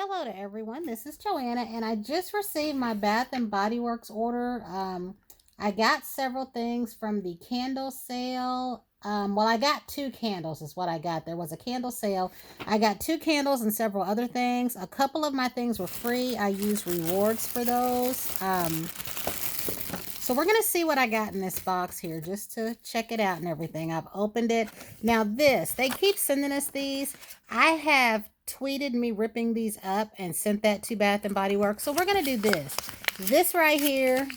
Hello to everyone. This is Joanna, and I just received my Bath and Body Works order. I got several things from the candle sale. Well, I got two candles, is what I got. There was a candle sale. I got two candles and several other things. A couple of my things were free. I used rewards for those. So we're going to see what I got in this box here just to check it out and everything. I've opened it. Now they keep sending us these. I have tweeted me ripping these up and sent that to Bath and Body Works. So we're going to do this. This right here,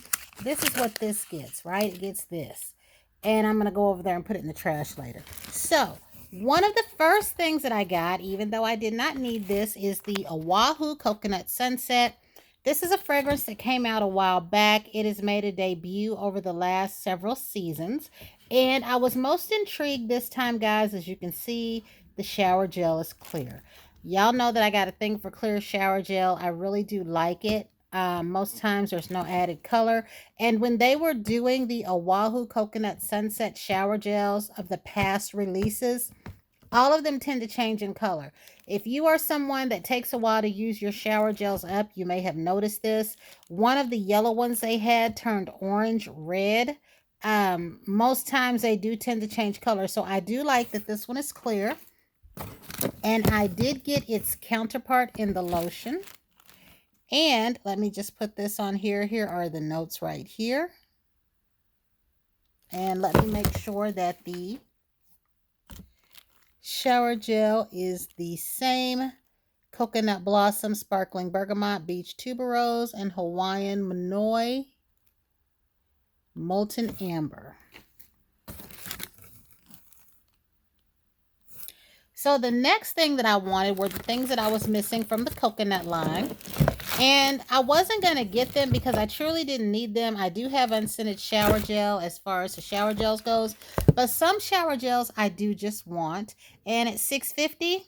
this is what this gets, right? It gets this. And I'm going to go over there and put it in the trash later. So one of the first things that I got, even though I did not need this, is the Oahu Coconut Sunset. This is a fragrance that came out a while back. It has made a debut over the last several seasons. And I was most intrigued this time, guys. As you can see, the shower gel is clear. Y'all know that I got a thing for clear shower gel. I really do like it. Most times there's no added color. And when they were doing the Oahu Coconut Sunset shower gels of the past releases, all of them tend to change in color. If you are someone that takes a while to use your shower gels up, you may have noticed this. One of the yellow ones they had turned orange red. Most times they do tend to change color. So I do like that this one is clear. And I did get its counterpart in the lotion. And let me just put this on here. Here are the notes right here. And let me make sure that the shower gel is the same: coconut blossom, sparkling bergamot, beach tuberose, and Hawaiian Manoi molten amber. So the next thing that I wanted were the things that I was missing from the coconut line. And I wasn't going to get them because I truly didn't need them. I do have unscented shower gel as far as the shower gels goes. But some shower gels I do just want. And at $6.50,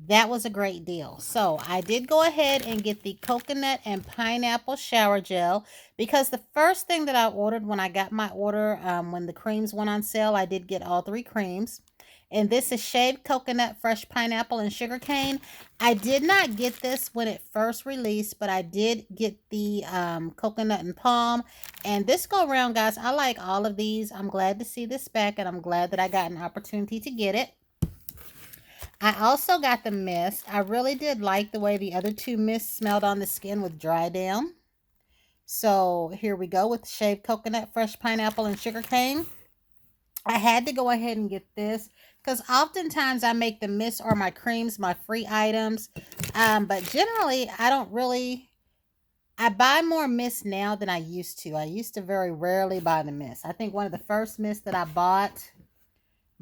that was a great deal. So I did go ahead and get the coconut and pineapple shower gel because the first thing that I ordered when I got my order, when the creams went on sale, I did get all three creams. And this is shaved coconut, fresh pineapple, and sugarcane. I did not get this when it first released, but I did get the coconut and palm. And this go around, guys, I like all of these. I'm glad to see this back, and I'm glad that I got an opportunity to get it. I also got the mist. I really did like the way the other two mists smelled on the skin with dry down. So here we go with shaved coconut, fresh pineapple, and sugarcane. I had to go ahead and get this because oftentimes I make the mist or my creams my free items. But generally, I buy more mist now than I used to. I used to very rarely buy the mist. I think one of the first mists that I bought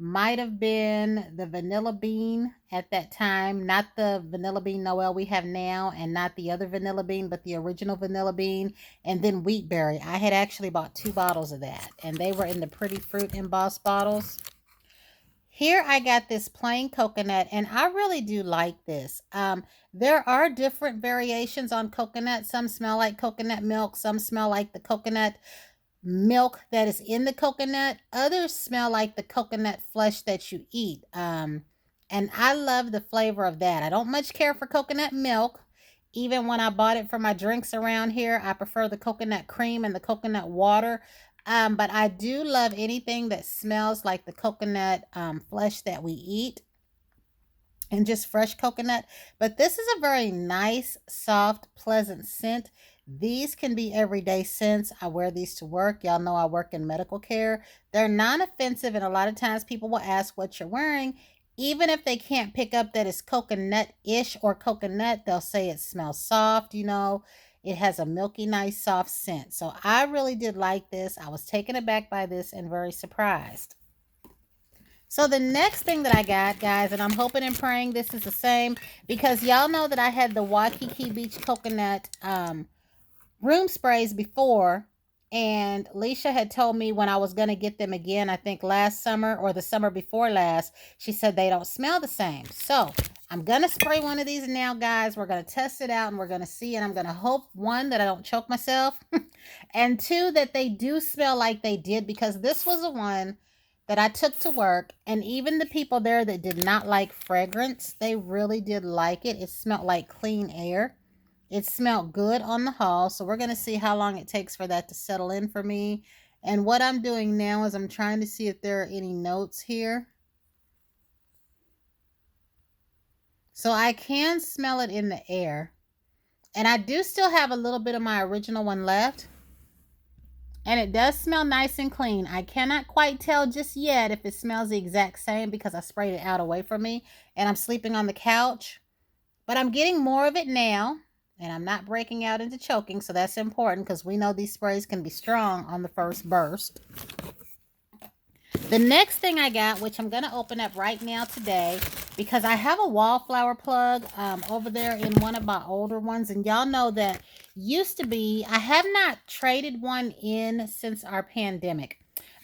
might have been the vanilla bean at that time. Not the vanilla bean Noel we have now, and not the other vanilla bean, but the original vanilla bean, and then wheat berry. I had actually bought 2 bottles of that, and they were in the Pretty Fruit embossed bottles. Here I got this plain coconut, and I really do like this. There are different variations on coconut. Some smell like coconut milk. Some smell like the coconut milk that is in the coconut. Others smell like the coconut flesh that you eat. And I love the flavor of that. I don't much care for coconut milk. Even when I bought it for my drinks around here, I prefer the coconut cream and the coconut water. But I do love anything that smells like the coconut flesh that we eat, and just fresh coconut. But this is a very nice, soft, pleasant scent. These can be everyday scents. I wear these to work. Y'all know I work in medical care. They're non-offensive, and a lot of times people will ask what you're wearing. Even if they can't pick up that it's coconut-ish or coconut, they'll say it smells soft, It has a milky, nice, soft scent. So I really did like this. I was taken aback by this and very surprised. So the next thing that I got, guys, and I'm hoping and praying this is the same, because y'all know that I had the Waikiki Beach Coconut room sprays before, and Leisha had told me when I was going to get them again, I think last summer or the summer before last, she said they don't smell the same. So I'm going to spray one of these now, guys. We're going to test it out, and we're going to see, and I'm going to hope, 1, that I don't choke myself, and 2, that they do smell like they did, because this was the one that I took to work, and even the people there that did not like fragrance, they really did like it. It smelled like clean air. It smelled good on the haul, so we're going to see how long it takes for that to settle in for me. And what I'm doing now is I'm trying to see if there are any notes here. So I can smell it in the air. And I do still have a little bit of my original one left. And it does smell nice and clean. I cannot quite tell just yet if it smells the exact same because I sprayed it out away from me and I'm sleeping on the couch. But I'm getting more of it now. And I'm not breaking out into choking, so that's important because we know these sprays can be strong on the first burst. The next thing I got, which I'm going to open up right now today, because I have a wallflower plug over there in one of my older ones. And y'all know that used to be, I have not traded one in since our pandemic.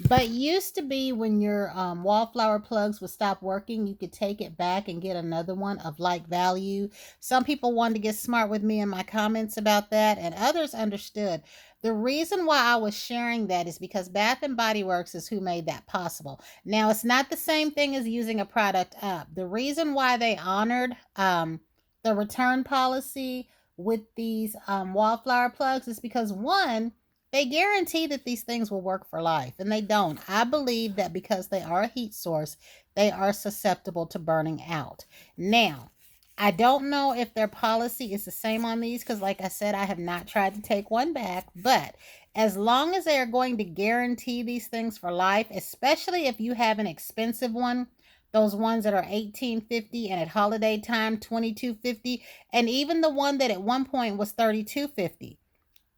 But used to be when your wallflower plugs would stop working, you could take it back and get another one of like value. Some people wanted to get smart with me in my comments about that, and others understood. The reason why I was sharing that is because Bath and Body Works is who made that possible. Now, it's not the same thing as using a product up. The reason why they honored the return policy with these wallflower plugs is because, one, they guarantee that these things will work for life, and they don't. I believe that because they are a heat source, they are susceptible to burning out. Now, I don't know if their policy is the same on these because, like I said, I have not tried to take one back. But as long as they are going to guarantee these things for life, especially if you have an expensive one, those ones that are $18.50 and at holiday time $22.50, and even the one that at one point was $32.50.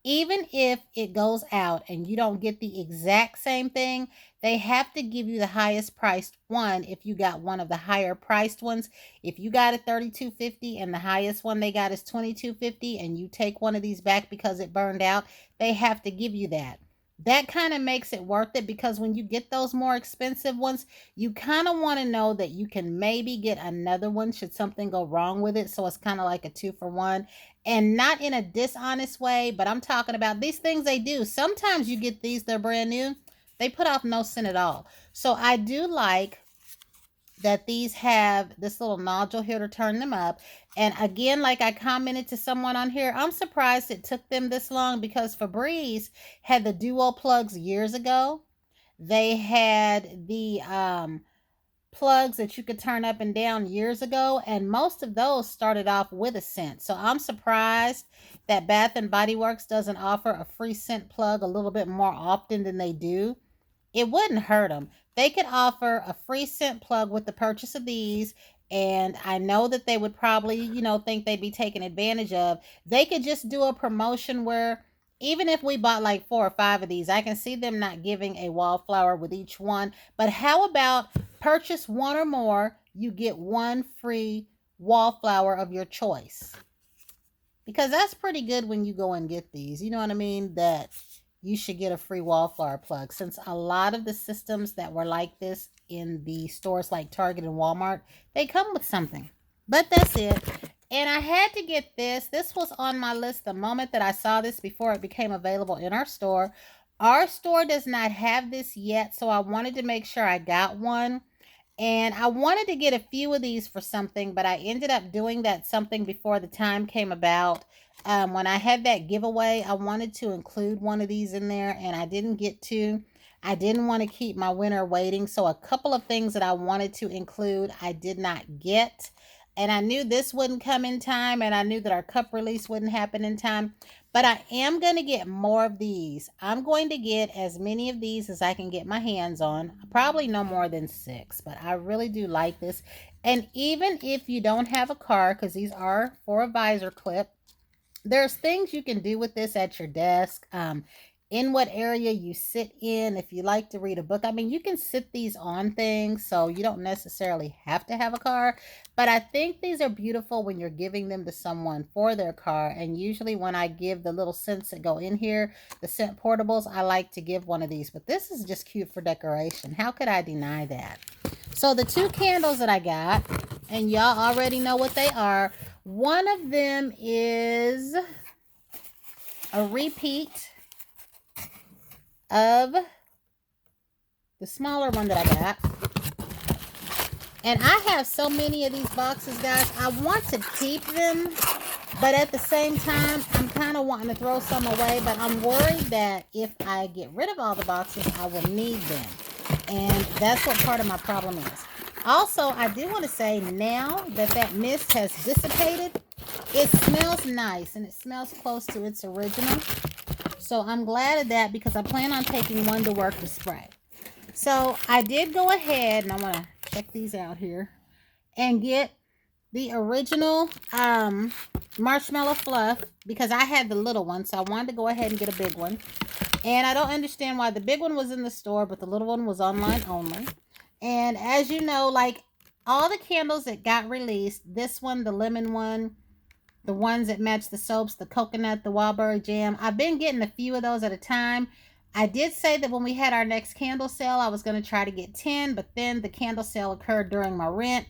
Even if it goes out and you don't get the exact same thing, they have to give you the highest priced one if you got one of the higher priced ones. If you got a $32.50 and the highest one they got is $22.50 and you take one of these back because it burned out, they have to give you that. That kind of makes it worth it because when you get those more expensive ones, you kind of want to know that you can maybe get another one should something go wrong with it. So it's kind of like a 2-for-1. And not in a dishonest way, but I'm talking about these things they do. Sometimes you get these, they're brand new. They put off no scent at all. So I do like that these have this little nodule here to turn them up. And again, like I commented to someone on here, I'm surprised it took them this long because Febreze had the duo plugs years ago. They had the plugs that you could turn up and down years ago, and most of those started off with a scent. So I'm surprised that Bath and Body Works doesn't offer a free scent plug a little bit more often than they do. It wouldn't hurt them. They could offer a free scent plug with the purchase of these, and I know that they would probably, think they'd be taken advantage of. They could just do a promotion where even if we bought like 4 or 5 of these, I can see them not giving a wallflower with each one. But how about purchase one or more, you get one free wallflower of your choice? Because that's pretty good when you go and get these. You know what I mean? That you should get a free wallflower plug, since a lot of the systems that were like this in the stores like Target and Walmart, they come with something. But that's it. And I had to get this. This was on my list the moment that I saw this before it became available in our store. Our store does not have this yet, so I wanted to make sure I got one. And I wanted to get a few of these for something, but I ended up doing that something before the time came about. When I had that giveaway, I wanted to include one of these in there, and I didn't get to. I didn't want to keep my winner waiting, so a couple of things that I wanted to include, I did not get. And I knew this wouldn't come in time, and I knew that our cup release wouldn't happen in time. But I am going to get more of these. I'm going to get as many of these as I can get my hands on. Probably no more than 6, but I really do like this. And even if you don't have a car, because these are for a visor clip, there's things you can do with this at your desk. In what area you sit in, if you like to read a book. I mean, you can sit these on things, so you don't necessarily have to have a car. But I think these are beautiful when you're giving them to someone for their car. And usually when I give the little scents that go in here, the scent portables, I like to give one of these. But this is just cute for decoration. How could I deny that? So the 2 candles that I got, and y'all already know what they are. One of them is a repeat of the smaller one that I got. And I have so many of these boxes, guys. I want to keep them, but at the same time, I'm kind of wanting to throw some away. But I'm worried that if I get rid of all the boxes, I will need them. And that's what part of my problem is. Also, I do want to say now that that mist has dissipated, it smells nice and it smells close to its original. So I'm glad of that because I plan on taking one to work to spray. So I did go ahead, and I want to check these out here, and get the original Marshmallow Fluff because I had the little one. So I wanted to go ahead and get a big one. And I don't understand why the big one was in the store, but the little one was online only. And as you know, like all the candles that got released, this one, the lemon one, the ones that match the soaps, the coconut, the wildberry jam, I've been getting a few of those at a time. I did say that when we had our next candle sale, I was going to try to get 10, but then the candle sale occurred during my rent.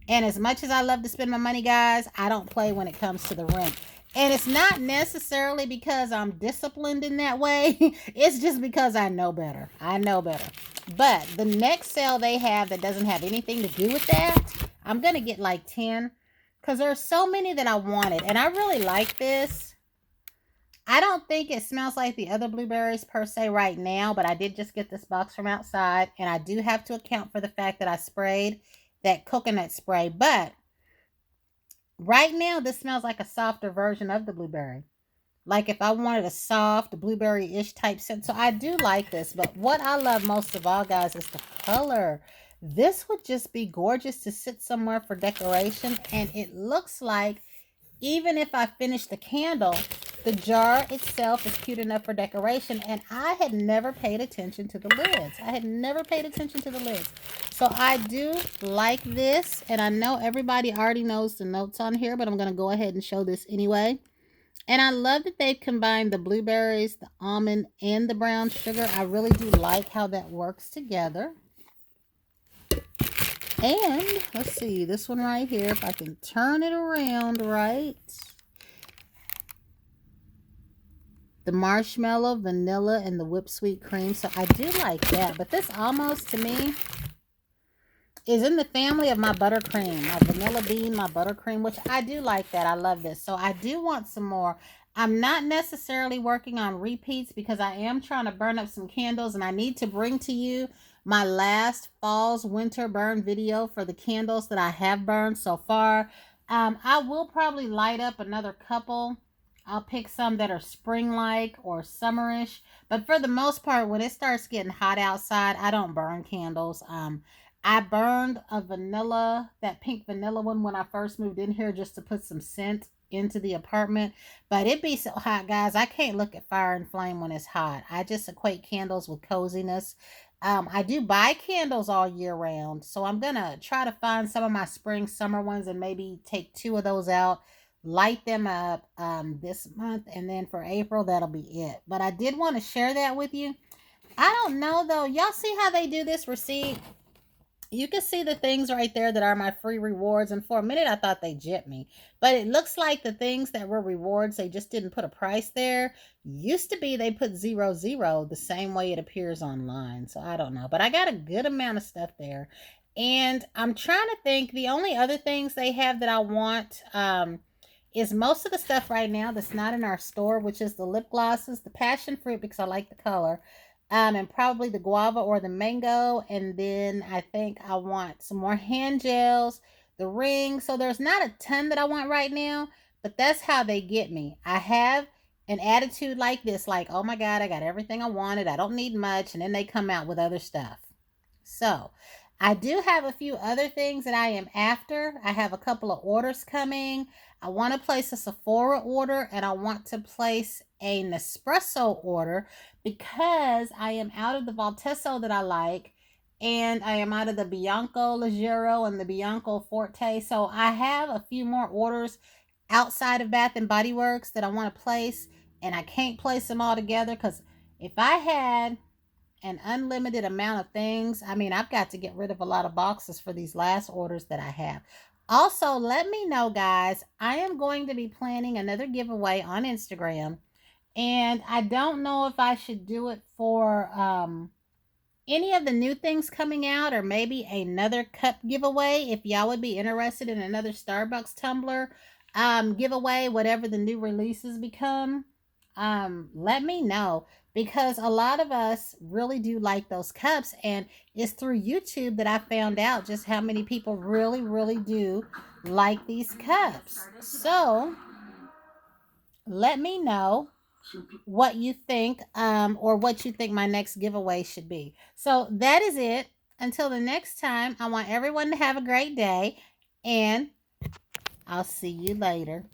And as much as I love to spend my money, guys, I don't play when it comes to the rent. And it's not necessarily because I'm disciplined in that way. It's just because I know better. I know better. But the next sale they have that doesn't have anything to do with that, I'm going to get like 10 because there are so many that I wanted. And I really like this. I don't think it smells like the other blueberries per se right now, but I did just get this box from outside, and I do have to account for the fact that I sprayed that coconut spray. But right now, this smells like a softer version of the blueberry. Like if I wanted a soft blueberry-ish type scent. So I do like this, but what I love most of all, guys, is the color. This would just be gorgeous to sit somewhere for decoration, and it looks like even if I finish the candle, the jar itself is cute enough for decoration. And I had never paid attention to the lids. I had never paid attention to the lids. So I do like this. And I know everybody already knows the notes on here, but I'm going to go ahead and show this anyway. And I love that they've combined the blueberries, the almond, and the brown sugar. I really do like how that works together. And let's see, this one right here, if I can turn it around right. The marshmallow, vanilla, and the whipped sweet cream. So I do like that. But this almost, to me, is in the family of my buttercream. My vanilla bean, my buttercream, which I do like that. I love this. So I do want some more. I'm not necessarily working on repeats because I am trying to burn up some candles. And I need to bring to you my last fall's winter burn video for the candles that I have burned so far. I will probably light up another couple. I'll pick some that are spring-like or summerish. But for the most part, when it starts getting hot outside, I don't burn candles. I burned a vanilla, that pink vanilla one when I first moved in here just to put some scent into the apartment. But it be so hot, guys. I can't look at fire and flame when it's hot. I just equate candles with coziness. I do buy candles all year round. So I'm going to try to find some of my spring, summer ones and maybe take 2 of those out. Light them up this month, and then for April that'll be it. But I did want to share that with you. I don't know though, y'all see how they do this receipt? You can see the things right there that are my free rewards, and for a minute I thought they gypped me, but it looks like the things that were rewards, they just didn't put a price there. Used to be they put 00 the same way it appears online. So I don't know, but I got a good amount of stuff there. And I'm trying to think, the only other things they have that I want is most of the stuff right now that's not in our store, which is the lip glosses, the passion fruit because I like the color, and probably the guava or the mango. And then I think I want some more hand gels, the ring. So there's not a ton that I want right now, but that's how they get me. I have an attitude like this, like, oh my God, I got everything I wanted. I don't need much. And then they come out with other stuff. So I do have a few other things that I am after. I have a couple of orders coming. I want to place a Sephora order, and I want to place a Nespresso order because I am out of the Valtesso that I like, and I am out of the Bianco Leggero and the Bianco Forte. So I have a few more orders outside of Bath and Body Works that I want to place, and I can't place them all together because if I had an unlimited amount of things, I mean, I've got to get rid of a lot of boxes for these last orders that I have. Also, let me know, guys, I am going to be planning another giveaway on Instagram, and I don't know if I should do it for any of the new things coming out, or maybe another cup giveaway, if y'all would be interested in another Starbucks tumbler giveaway, whatever the new releases become, let me know, because a lot of us really do like those cups, and it's through YouTube that I found out just how many people really, really do like these cups. So let me know what you think, or what you think my next giveaway should be. So that is it. Until the next time, I want everyone to have a great day, and I'll see you later.